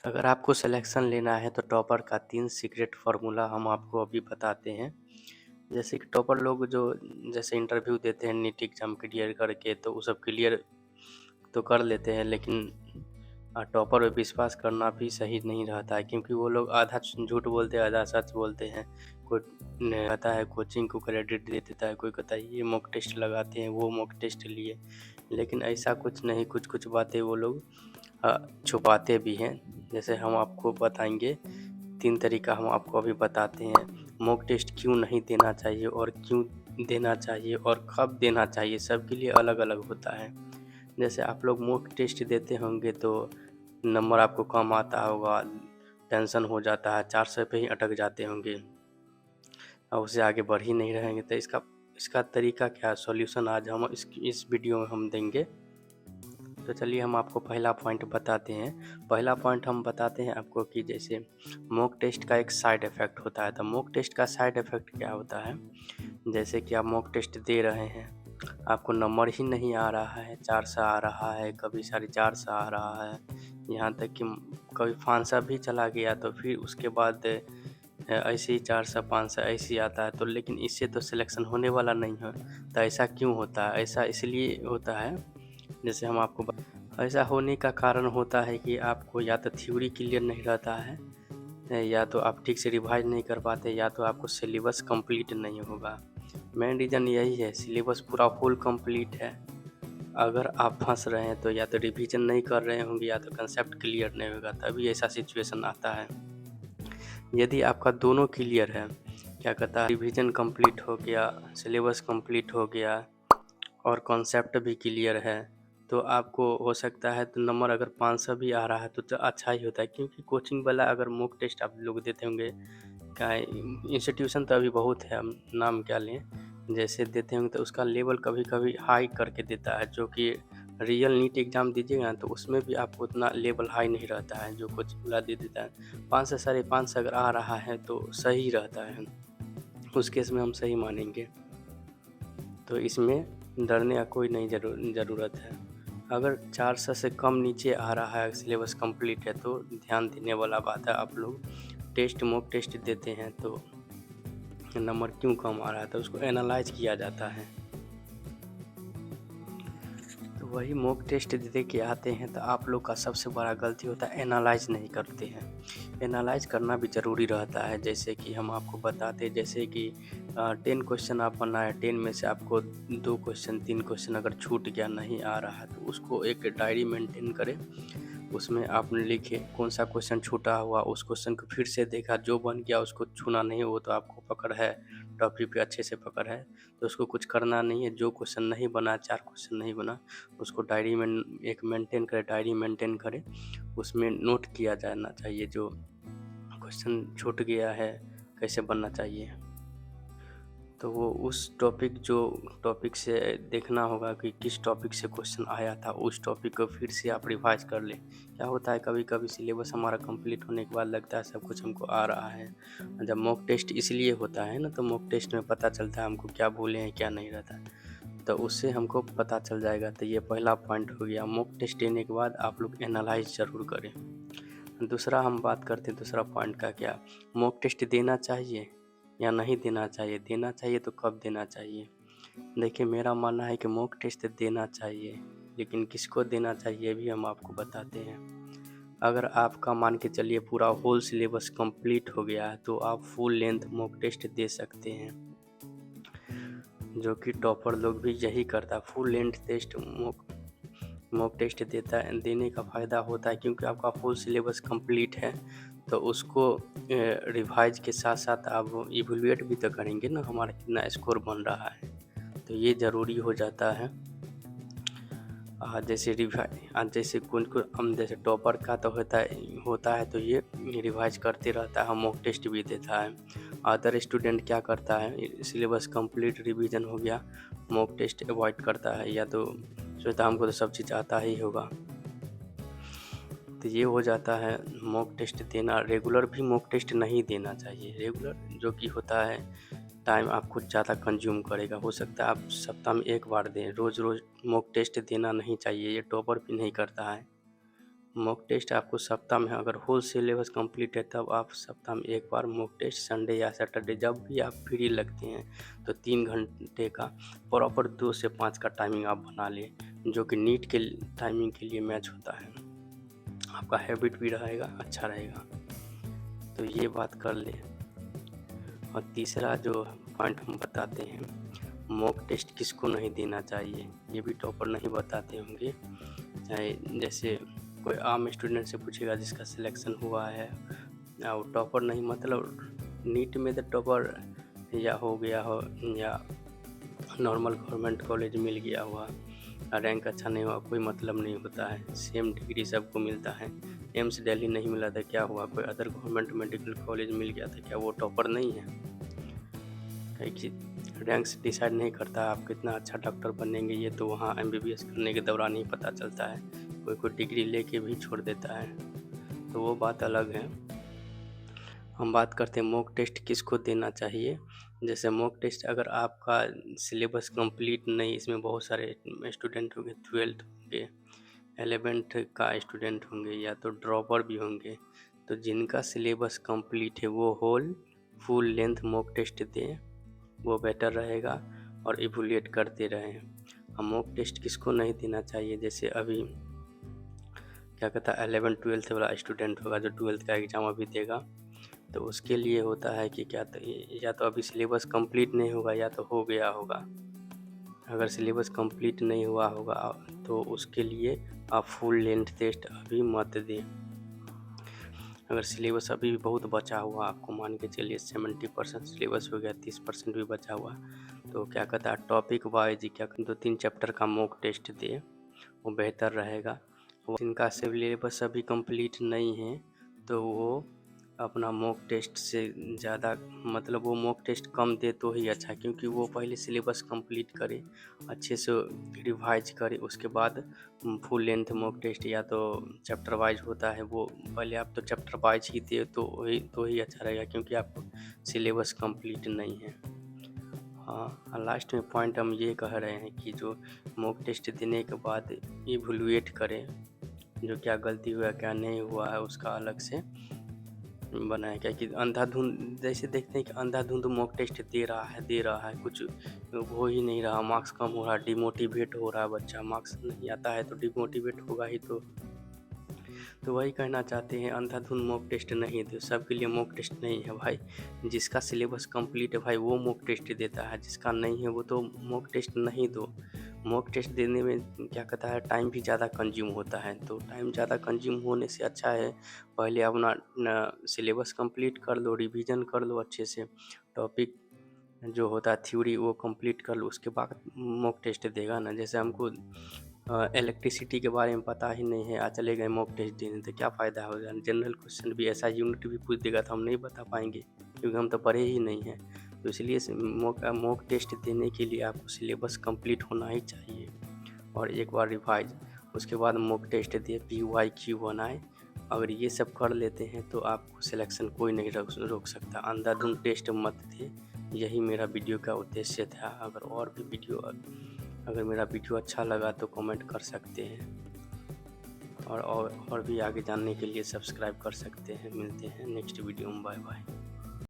अगर आपको सिलेक्शन लेना है तो टॉपर का 3 सीक्रेट फार्मूला हम आपको अभी बताते हैं। जैसे कि टॉपर लोग जो जैसे इंटरव्यू देते हैं नीट एग्ज़ाम क्लियर करके तो वो सब क्लियर तो कर लेते हैं, लेकिन टॉपर पे विश्वास करना भी सही नहीं रहता है, क्योंकि वो लोग आधा झूठ बोलते हैं, आधा सच बोलते हैं। कोई कहता है कोचिंग को क्रेडिट दे देता है, कोई कहता है ये मॉक टेस्ट लगाते हैं, वो मॉक टेस्ट लिए, लेकिन ऐसा कुछ नहीं। कुछ बातें वो लोग छुपाते भी हैं। जैसे हम आपको बताएंगे 3 तरीका हम आपको अभी बताते हैं। मॉक टेस्ट क्यों नहीं देना चाहिए और क्यों देना चाहिए और कब देना चाहिए, सबके लिए अलग-अलग होता है। जैसे आप लोग मॉक टेस्ट देते होंगे तो नंबर आपको कम आता होगा, टेंशन हो जाता है, 400 पे ही अटक जाते होंगे और उससे आगे बढ़ ही नहीं रहेंगे। तो इसका तरीका क्या है, सॉल्यूशन आज हम इस वीडियो में हम देंगे। तो चलिए हम आपको पहला पॉइंट बताते हैं। पहला पॉइंट हम बताते हैं आपको कि जैसे मॉक टेस्ट का एक साइड इफ़ेक्ट होता है। तो मॉक टेस्ट का साइड इफ़ेक्ट क्या होता है, जैसे कि आप मॉक टेस्ट दे रहे हैं, आपको नंबर ही नहीं आ रहा है, 400 आ रहा है, कभी 450 आ रहा है, यहाँ तक कि कभी 500 भी चला गया, तो फिर उसके बाद ऐसे ही 400 500 ऐसे ही आता है, तो लेकिन इससे तो सिलेक्शन होने वाला नहीं है। तो ऐसा क्यों होता है? ऐसा इसलिए होता है, जैसे हम आपको ऐसा होने का कारण होता है कि आपको या तो थ्योरी क्लियर नहीं रहता है, या तो आप ठीक से रिवाइज नहीं कर पाते, या तो आपको सिलेबस कंप्लीट नहीं होगा। मेन रीज़न यही है, सिलेबस पूरा फुल कंप्लीट है, अगर आप फंस रहे हैं तो या तो रिवीजन नहीं कर रहे होंगे या तो कंसेप्ट क्लियर नहीं होगा, तभी ऐसा सिचुएशन आता है। यदि आपका दोनों क्लियर है, क्या कहता है, रिवीजन कंप्लीट हो गया, सिलेबस कंप्लीट हो गया और कॉन्सेप्ट भी क्लियर है, तो आपको हो सकता है तो नंबर अगर 500 भी आ रहा है तो अच्छा ही होता है, क्योंकि कोचिंग वाला अगर मॉक टेस्ट आप लोग देते होंगे, क्या है, इंस्टीट्यूशन तो अभी बहुत है, हम नाम क्या लें, जैसे देते होंगे तो उसका लेवल कभी कभी हाई करके देता है, जो कि रियल नीट एग्ज़ाम दीजिएगा तो उसमें भी आपको उतना लेवल हाई नहीं रहता है जो कोचिंग वाला दे देता है। 500 550 अगर आ रहा है तो सही रहता है, उस केस में हम सही मानेंगे। तो इसमें डरने का कोई नहीं ज़रूरत है। अगर 400 से कम नीचे आ रहा है, सिलेबस कंप्लीट है, तो ध्यान देने वाला बात है। आप लोग टेस्ट मॉक टेस्ट देते हैं तो नंबर क्यों कम आ रहा है, तो उसको एनालाइज किया जाता है। तो वही मॉक टेस्ट दे के आते हैं तो आप लोग का सबसे बड़ा गलती होता है, एनालाइज नहीं करते हैं। एनालाइज करना भी ज़रूरी रहता है। जैसे कि हम आपको बताते, जैसे कि 10 क्वेश्चन आप बनाए, 10 में से आपको 2 क्वेश्चन 3 क्वेश्चन अगर छूट गया, नहीं आ रहा है, तो उसको एक डायरी मेंटेन करें। उसमें आपने लिखे कौन सा क्वेश्चन छूटा हुआ, उस क्वेश्चन को फिर से देखा, जो बन गया उसको छूना नहीं, वो तो आपको पकड़ है, टॉपिक पे अच्छे से पकड़ है, तो उसको कुछ करना नहीं है। जो क्वेश्चन नहीं बना, 4 क्वेश्चन नहीं बना, उसको डायरी में एक मेंटेन करें, डायरी मेंटेन करें, उसमें नोट किया जाना चाहिए जो क्वेश्चन छूट गया है, कैसे बनना चाहिए। तो वो उस टॉपिक से देखना होगा कि किस टॉपिक से क्वेश्चन आया था, उस टॉपिक को फिर से आप रिवाइज कर लें। क्या होता है, कभी कभी सिलेबस हमारा कंप्लीट होने के बाद लगता है सब कुछ हमको आ रहा है। जब मॉक टेस्ट इसलिए होता है ना, तो मॉक टेस्ट में पता चलता है हमको क्या भूले हैं क्या नहीं रहता है, तो उससे हमको पता चल जाएगा। तो ये पहला पॉइंट हो गया। मॉक टेस्ट देने के बाद आप लोग एनालाइज ज़रूर करें। दूसरा हम बात करते हैं, दूसरा पॉइंट का क्या, मॉक टेस्ट देना चाहिए या नहीं देना चाहिए, देना चाहिए तो कब देना चाहिए। देखिए, मेरा मानना है कि मॉक टेस्ट देना चाहिए, लेकिन किसको देना चाहिए भी हम आपको बताते हैं। अगर आपका मान के चलिए पूरा होल सिलेबस कंप्लीट हो गया है तो आप फुल लेंथ मॉक टेस्ट दे सकते हैं, जो कि टॉपर लोग भी यही करता है, full length test mock test देता है। देने का फ़ायदा होता है क्योंकि आपका फुल सिलेबस कंप्लीट है, तो उसको रिवाइज के साथ साथ आप इवैल्यूएट भी तो करेंगे ना, हमारा कितना स्कोर बन रहा है, तो ये ज़रूरी हो जाता है। जैसे कौन हम जैसे टॉपर का तो होता है तो ये रिवाइज करते रहता है, मॉक टेस्ट भी देता है। अदर स्टूडेंट क्या करता है, सिलेबस कंप्लीट रिवीजन हो गया, मॉक टेस्ट अवॉइड करता है, या तो सोचता हमको तो सब चीज़ आता ही होगा, तो ये हो जाता है। मॉक टेस्ट देना, रेगुलर भी मॉक टेस्ट नहीं देना चाहिए। रेगुलर जो कि होता है, टाइम आपको ज़्यादा कंज्यूम करेगा। हो सकता है आप सप्ताह में 1 बार दें, रोज़ रोज़ मॉक टेस्ट देना नहीं चाहिए, ये टॉपर भी नहीं करता है। मॉक टेस्ट आपको सप्ताह में, अगर होल सिलेबस कंप्लीट है तब आप सप्ताह में एक बार मॉक टेस्ट, संडे या सैटरडे जब भी आप फ्री लगते हैं तो 3 घंटे का प्रॉपर 2 से 5 का टाइमिंग आप बना लें, जो कि नीट के टाइमिंग के लिए मैच होता है। आपका हैबिट भी रहेगा, अच्छा रहेगा। तो ये बात कर लें। और तीसरा जो पॉइंट हम बताते हैं, मॉक टेस्ट किसको नहीं देना चाहिए, ये भी टॉपर नहीं बताते होंगे। चाहे जैसे कोई आम स्टूडेंट से पूछेगा जिसका सिलेक्शन हुआ है, और टॉपर नहीं, मतलब नीट में तो टॉपर या हो गया हो या नॉर्मल गवर्नमेंट कॉलेज मिल गया हुआ, रैंक अच्छा नहीं हुआ, कोई मतलब नहीं होता है, सेम डिग्री सबको मिलता है। एम्स दिल्ली नहीं मिला था, क्या हुआ? कोई अदर गवर्नमेंट मेडिकल कॉलेज मिल गया था, क्या वो टॉपर नहीं है? कि रैंक से डिसाइड नहीं करता आप कितना अच्छा डॉक्टर बनेंगे, ये तो वहाँ MBBS करने के दौरान ही पता चलता है। कोई डिग्री लेके भी छोड़ देता है, तो वो बात अलग है। हम बात करते हैं मॉक टेस्ट किसको देना चाहिए। जैसे मॉक टेस्ट अगर आपका सिलेबस कंप्लीट नहीं, इसमें बहुत सारे स्टूडेंट होंगे, 12th होंगे, 11th का स्टूडेंट होंगे, या तो ड्रॉपर भी होंगे, तो जिनका सिलेबस कंप्लीट है वो फुल लेंथ मॉक टेस्ट दें, वो बेटर रहेगा, और इवैल्यूएट करते रहें। हम मॉक टेस्ट किसको नहीं देना चाहिए, जैसे अभी क्या कहता है 11th-12th वाला स्टूडेंट होगा जो 12th का एग्ज़ाम अभी देगा, तो उसके लिए होता है कि क्या तो या तो अभी सिलेबस कंप्लीट नहीं होगा या तो हो गया होगा। अगर सिलेबस कंप्लीट नहीं हुआ होगा तो उसके लिए आप फुल लेंथ टेस्ट अभी मत दें। अगर सिलेबस अभी भी बहुत बचा हुआ, आपको मान के चलिए 70% सिलेबस हो गया, 30% भी बचा हुआ, तो क्या कहता है टॉपिक वाइज क्या 2-3 चैप्टर का मॉक टेस्ट दे, वो बेहतर रहेगा। जिनका सिलेबस अभी कंप्लीट नहीं है तो वो अपना मॉक टेस्ट से ज़्यादा, मतलब वो मॉक टेस्ट कम दे तो ही अच्छा, क्योंकि वो पहले सिलेबस कंप्लीट करे, अच्छे से रिवाइज करे, उसके बाद फुल लेंथ मॉक टेस्ट या तो चैप्टर वाइज होता है, वो पहले आप तो चैप्टर वाइज ही दे तो ही अच्छा रहेगा, क्योंकि आपको सिलेबस कंप्लीट नहीं है। हाँ, लास्ट में पॉइंट हम ये कह रहे हैं कि जो मॉक टेस्ट देने के बाद इवैल्यूएट करें, जो क्या गलती हुआ क्या नहीं हुआ है उसका अलग से बनाया। क्या कि अंधाधुंध जैसे देखते हैं कि अंधाधुंध मॉक टेस्ट दे रहा है, कुछ हो ही नहीं रहा, मार्क्स कम हो रहा, डिमोटिवेट हो रहा है बच्चा, मार्क्स नहीं आता है तो डिमोटिवेट होगा ही। तो वही कहना चाहते हैं, अंधाधुंध मॉक टेस्ट नहीं दो, सबके लिए मॉक टेस्ट नहीं है भाई। जिसका सिलेबस कंप्लीट है भाई वो मॉक टेस्ट देता है, जिसका नहीं है वो तो मॉक टेस्ट नहीं दो। मॉक टेस्ट देने में क्या कहता है टाइम भी ज़्यादा कंज्यूम होता है, तो टाइम ज़्यादा कंज्यूम होने से अच्छा है पहले अपना सिलेबस कंप्लीट कर लो, रिवीजन कर लो अच्छे से, टॉपिक जो होता है थ्योरी वो कंप्लीट कर लो, उसके बाद मॉक टेस्ट देगा ना। जैसे हमको इलेक्ट्रिसिटी के बारे में पता ही नहीं है, चले गए मॉक टेस्ट देने, तो क्या फ़ायदा होगा। जनरल क्वेश्चन भी ऐसा यूनिट भी पूछ देगा तो हम नहीं बता पाएंगे, क्योंकि हम तो पढ़े ही नहीं हैं। तो इसलिए मॉक टेस्ट देने के लिए आपको सिलेबस कंप्लीट होना ही चाहिए, और एक बार रिवाइज, उसके बाद मॉक टेस्ट दिए, PYQ बनाए। अगर ये सब कर लेते हैं तो आपको सिलेक्शन कोई नहीं रोक सकता। अंधाधुंध टेस्ट मत दे, यही मेरा वीडियो का उद्देश्य था। अगर मेरा वीडियो अच्छा लगा तो कमेंट कर सकते हैं, और भी आगे जानने के लिए सब्सक्राइब कर सकते हैं। मिलते हैं नेक्स्ट वीडियो में, बाय बाय।